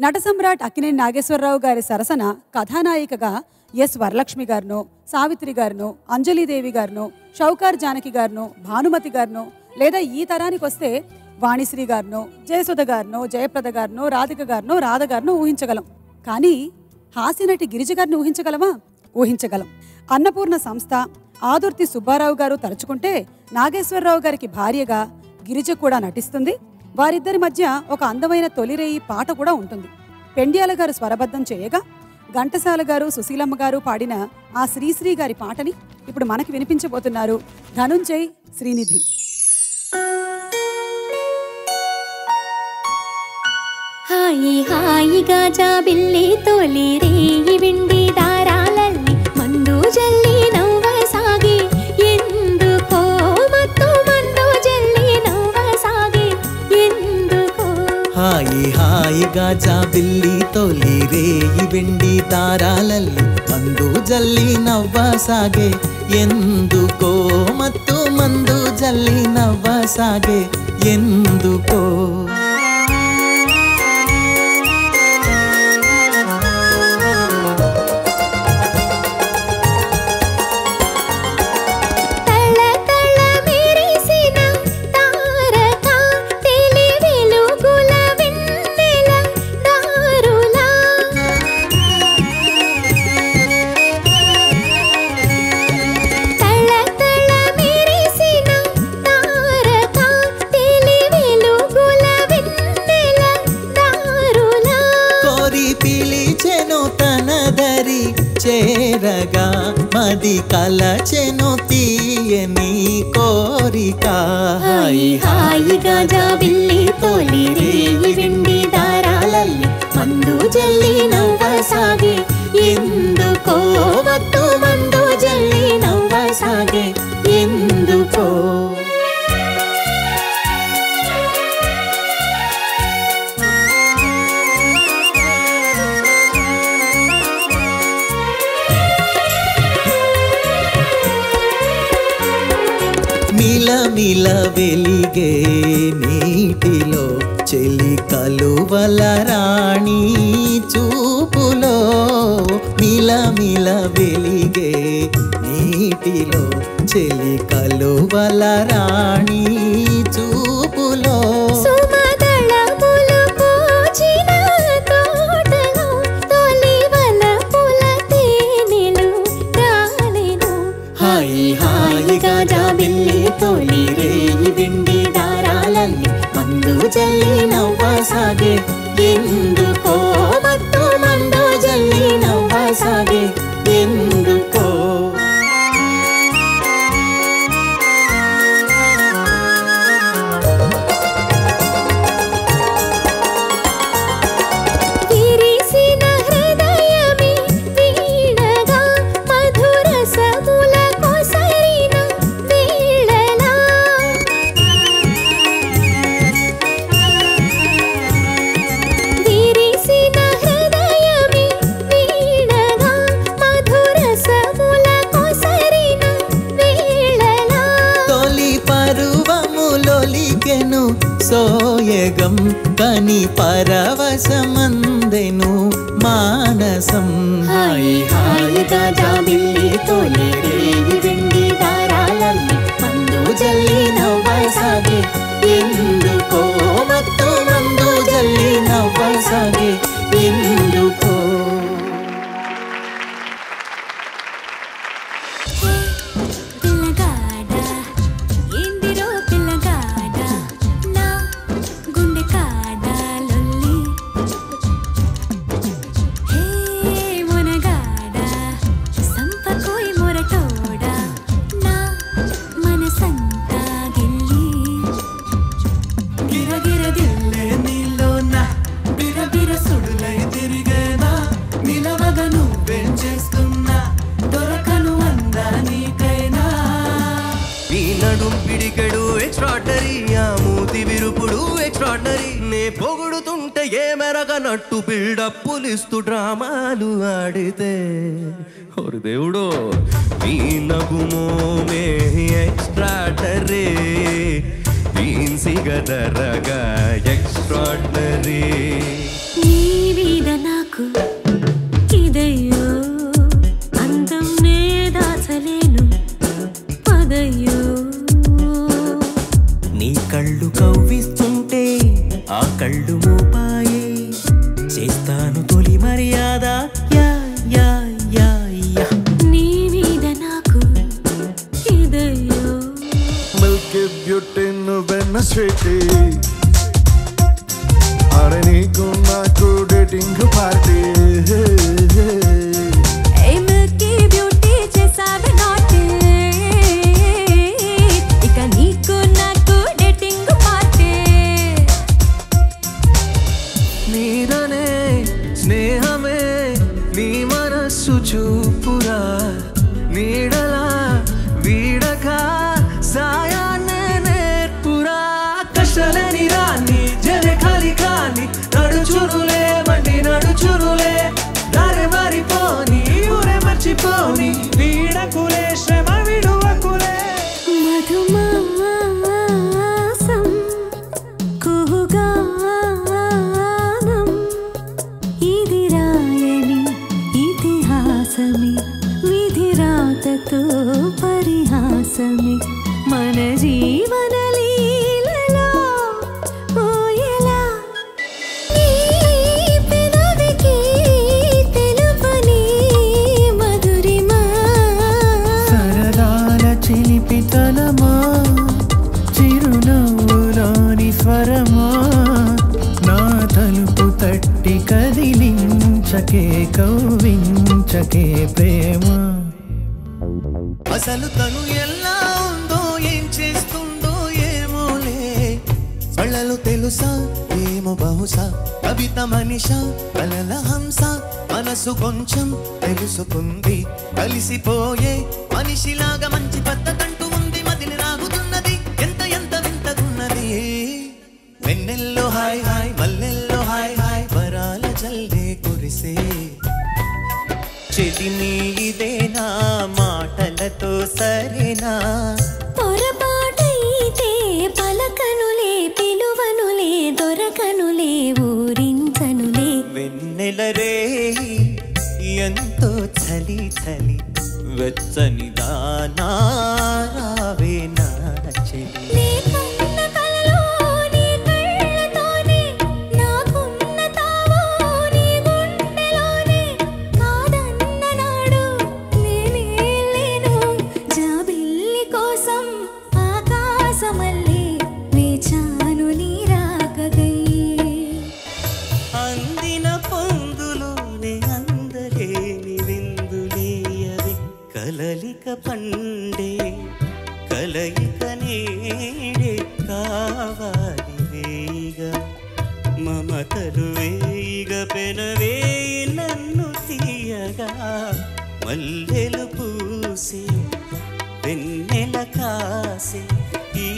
నటసమ్రాట్ అక్కినేని నాగేశ్వరరావు గారి సరసన కథానాయికగా ఎస్ వరలక్ష్మి గారును, సావిత్రి గారును, అంజలీదేవి గారును, షౌకార్ జానకి గారును, భానుమతి గారును, లేదా ఈ తరానికి వస్తే వాణిశ్రీ గారును, జయసుధ గారును, జయప్రద గారును, రాధిక గారును, రాధ గారును ఊహించగలం. కానీ హాస్యనటి గిరిజ గారిని ఊహించగలమా? ఊహించగలం. అన్నపూర్ణ సంస్థ, ఆదుర్తి సుబ్బారావు గారు తలుచుకుంటే నాగేశ్వరరావు గారికి భార్యగా గిరిజ కూడా నటిస్తుంది. వారిద్దరి మధ్య ఒక అందమైన తొలిరేయి పాట కూడా ఉంటుంది. పెండ్యాల గారు స్వరబద్ధం చేయగా ఘంటసాల గారు, సుశీలమ్మ గారు పాడిన ఆ శ్రీశ్రీ గారి పాటని ఇప్పుడు మనకి వినిపించబోతున్నారు ధనుంజయ్, శ్రీనిధి. హాయి హాయిగా జాబిల్లి తొలి రేయి విండి దారాలల్లి మందు జల్లి నవ్వసాగి ఎందుకో మత్తు మందు జల్లి నవ్వసాగి ఎందుకో. హాయి హాయిగా జాబిల్లి తొలి రేయి విండి దారాలల్లి మందు జల్లి నవ్వసాగే ఎందుకో మత్తు మందు జల్లి నవ్వసాగే ఎందుకో. చేరగా మది కలచెను తీయని కోరిక. హాయి హాయిగా జాబిల్లి తొలి రేయి విండి దారాలల్లి మందు జల్లి నవ్వసాగే ఎందుకో మత్తు మందు జల్లి నవ్వసాగే ఎందుకో. మిలమిల వెలిగే నీటిలో చెలి కలువల రాణి చూపులో. మిలమిల వెలిగే నీటిలో చెలి కలువల రాణి చూపులో. జాబిల్లి తొలి రేయి విండి దారాలల్లి మందు జల్లి నవ్వసాగే ఎందుకో మత్తు మందు జల్లి నవ్వసాగే ఎందుకో. సోయగం కని పరవశమందెను మానసం. హాయి హాయిగా జాబిల్లి తొలి రేయి విండి దారాలల్లి మందు జల్లి నవ్వసాగే ఎందుకో మత్తు మందు జల్లి నవ్వసాగే ఎందుకో. పొగుడుతుంటే ఏ మెరగనట్టు బిల్డప్పులిస్తూ డ్రామాలు ఆడితే ఓరు దేవుడు ఈ నగుమోమే ఎక్స్ట్రాడరీ తీన్సిగదరగా ఎక్స్ట్రాడరీ. నాకు ఇదయ్యో అందం నే దాచలేను పదయ్యో నీ కళ్ళు కవ్విస్తుంటే ఆ కళ్ళు మోపాయే చేస్తాను తొలి మర్యాద యా యా యా యా నీ మీద నాకు ఇదయ్యో మిల్కీ బ్యూటీ నువ్వెన్న స్వీటీ అరే నీకు నాకు డేటింగ్ పార్టీ ఏ మిల్కీ బ్యూటీ చేసావే నాటి ఇక నీకు నాకు డేటింగ్ పార్టీ నీదనే స్నేహమే నీ మనస్సు చూపురా నీడలా వీడక సాయాన్నే నేర్పురా కష్టలేని రాని జరే ఖాళీ కాని నడుచునులే బండి నడుచునులే దారి మారిపోని ఊరే మర్చిపోని వీడకులే శ్రమ విడువకులే మధుమాసం కుహుగానం ఇది రాయని ఇతిహాసమే విధిరాతతో పరిహాసమే మన జీవన లీలలో ఓయలా నీ పెదవికి తెలుపని మధురిమా సరదాల చిలిపితనమా చిరునవ్వులోని స్వరమా నా తలుపు తట్టి కదిలించకే కవ్వించకే ప్రేమ అసలు తను ఎలా ఉందో ఏం చేస్తుందో ఏమోలే కళ్ళలు తెలుసా ఏమో బహుశా కవిత మనిష కలల హంస మనసు కొంచెం తెలుసుకుంది కలిసిపోయే మనిషిలాగా మంచి పద్ధతంటూ ఉంది మదిని రాగుతున్నది ఎంత ఎంత వింతగున్నది వెన్నెల్లో హాయ్ హాయ్ మల్లెల్లో హాయ్ హాయ్ వరాల జల్దే కురిసే చెలిని ఇదేనా మాటలతో సరేనా పొరపాటైతే పలకనులే పిలువనులే దొరకనులే ఊరించనులే వెన్నెల రే ఎంతో చలి చలి వెచ్చని దానారావే నా చెలి నీకున్న కలలో నీ కళ్ళతోనే నాకున్న తావో నీ గుండెలోనే కాదన్న నాడు నేనే లేను జాబిల్లి కోసం ఆకాశమల్లే వేచాను నీ రాకగై అందిన పొందులోనే అందలేని విందులేయవే కలలిక పండే కలయిక నేడే కావాలి వేయిగా మమతలు వేయిగ పెనవేయి నన్ను తీయగా మల్లెలు పూసే వెన్నెల కాసే ఈ